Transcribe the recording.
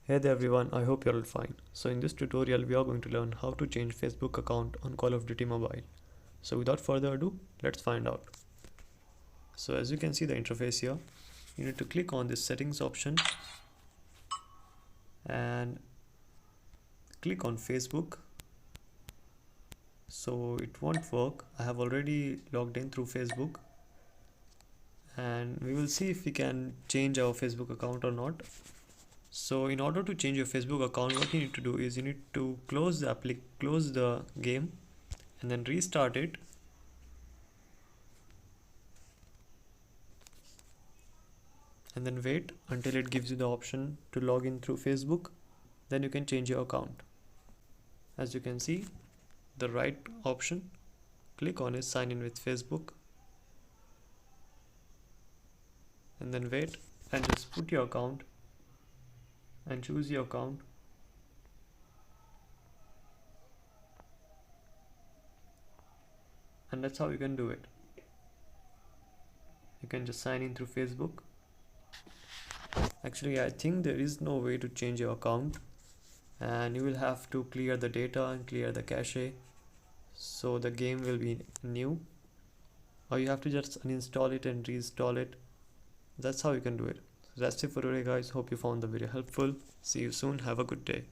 Hey there everyone, I hope you're all fine. So in this tutorial we are going to learn how to change Facebook account on Call of Duty Mobile. So without further ado, let's find out. So as you can see the interface here, you need to click on this settings option and click on Facebook. So it won't work. I have already logged in through Facebook and we will see if we can change our Facebook account or not. So in order to change your Facebook account, what you need to do is you need to close the game and then restart it. And then wait until it gives you the option to log in through Facebook. Then you can change your account. As you can see, the right option, click on is sign in with Facebook. And then wait and just put your account and choose your account. And that's how you can do it. You can just sign in through Facebook. Actually, I think there is no way to change your account and you will have to clear the data and clear the cache, so the game will be new, or you have to just uninstall it and reinstall it. That's how you can do it. So that's it for today guys. Hope you found the video helpful. See you soon. Have a good day.